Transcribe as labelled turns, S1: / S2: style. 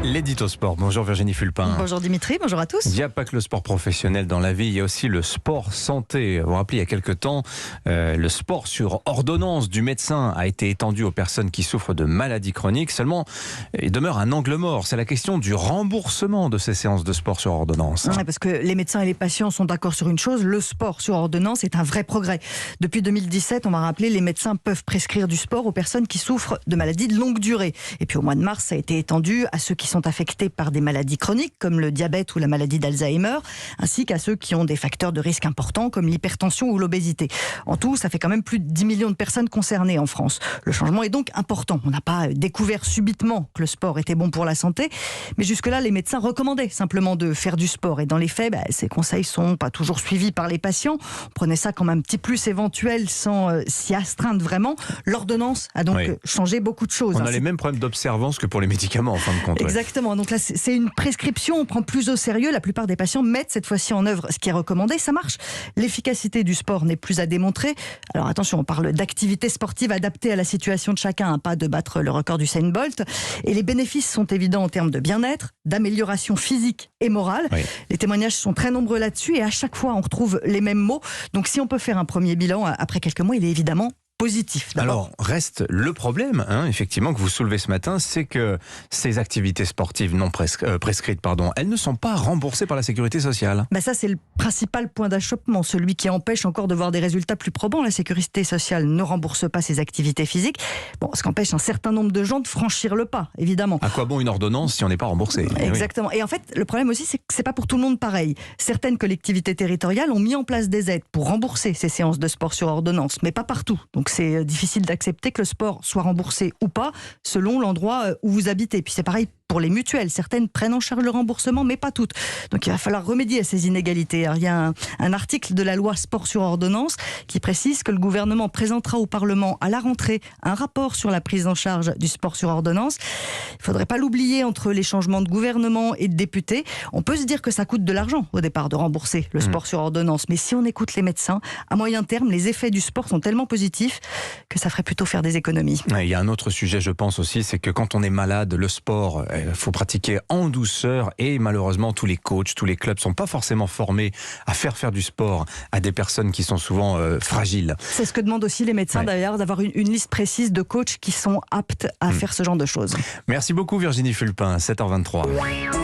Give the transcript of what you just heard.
S1: L'édito sport. Bonjour Virginie Fulpin.
S2: Bonjour Dimitri, bonjour à tous.
S1: Il n'y a pas que le sport professionnel dans la vie, il y a aussi le sport santé. Vous vous rappelez, il y a quelque temps, le sport sur ordonnance du médecin a été étendu aux personnes qui souffrent de maladies chroniques. Seulement, il demeure un angle mort. C'est la question du remboursement de ces séances de sport sur ordonnance.
S2: Ouais, parce que les médecins et les patients sont d'accord sur une chose, le sport sur ordonnance est un vrai progrès. Depuis 2017, on va rappeler, les médecins peuvent prescrire du sport aux personnes qui souffrent de maladies de longue durée. Et puis au mois de mars, ça a été étendu à ceux qui sont affectés par des maladies chroniques comme le diabète ou la maladie d'Alzheimer, ainsi qu'à ceux qui ont des facteurs de risque importants comme l'hypertension ou l'obésité. En tout, ça fait quand même plus de 10 millions de personnes concernées en France. Le changement est donc important. On n'a pas découvert subitement que le sport était bon pour la santé, mais jusque-là, les médecins recommandaient simplement de faire du sport. Et dans les faits, ces conseils sont pas toujours suivis par les patients. On prenait ça comme un petit plus éventuel sans s'y astreindre vraiment. L'ordonnance a donc changé beaucoup de choses.
S1: On a les mêmes problèmes d'observance que pour les médicaments en fin de compte.
S2: Exactement. Donc là, c'est une prescription, on prend plus au sérieux. La plupart des patients mettent cette fois-ci en œuvre ce qui est recommandé. Ça marche. L'efficacité du sport n'est plus à démontrer. Alors attention, on parle d'activité sportive adaptée à la situation de chacun, pas de battre le record du Usain Bolt. Et les bénéfices sont évidents en termes de bien-être, d'amélioration physique et morale. Les témoignages sont très nombreux là-dessus et à chaque fois, on retrouve les mêmes mots. Donc si on peut faire un premier bilan après quelques mois, il est évidemment positif.
S1: Alors, reste le problème, effectivement, que vous soulevez ce matin, c'est que ces activités sportives non prescrites, elles ne sont pas remboursées par la sécurité sociale.
S2: Ça, c'est le principal point d'achoppement, celui qui empêche encore de voir des résultats plus probants. La sécurité sociale ne rembourse pas ces activités physiques, ce qu'empêche un certain nombre de gens de franchir le pas, évidemment.
S1: À quoi bon une ordonnance si on n'est pas remboursé ?
S2: Exactement. Oui. Et en fait, le problème aussi, c'est que c'est pas pour tout le monde pareil. Certaines collectivités territoriales ont mis en place des aides pour rembourser ces séances de sport sur ordonnance, mais pas partout. Donc c'est difficile d'accepter que le sport soit remboursé ou pas selon l'endroit où vous habitez. Puis c'est pareil pour les mutuelles. Certaines prennent en charge le remboursement, mais pas toutes. Donc il va falloir remédier à ces inégalités. Alors, il y a un article de la loi sport sur ordonnance qui précise que le gouvernement présentera au Parlement à la rentrée un rapport sur la prise en charge du sport sur ordonnance. Il ne faudrait pas l'oublier, entre les changements de gouvernement et de députés. On peut se dire que ça coûte de l'argent au départ de rembourser le sport sur ordonnance. Mais si on écoute les médecins, à moyen terme, les effets du sport sont tellement positifs que ça ferait plutôt faire des économies.
S1: Il y a un autre sujet, je pense aussi, c'est que quand on est malade, le sport, il faut pratiquer en douceur et malheureusement tous les coachs, tous les clubs ne sont pas forcément formés à faire du sport à des personnes qui sont souvent fragiles.
S2: C'est ce que demandent aussi les médecins d'ailleurs, d'avoir une liste précise de coachs qui sont aptes à faire ce genre de choses.
S1: Merci beaucoup Virginie Fulpin, 7h23.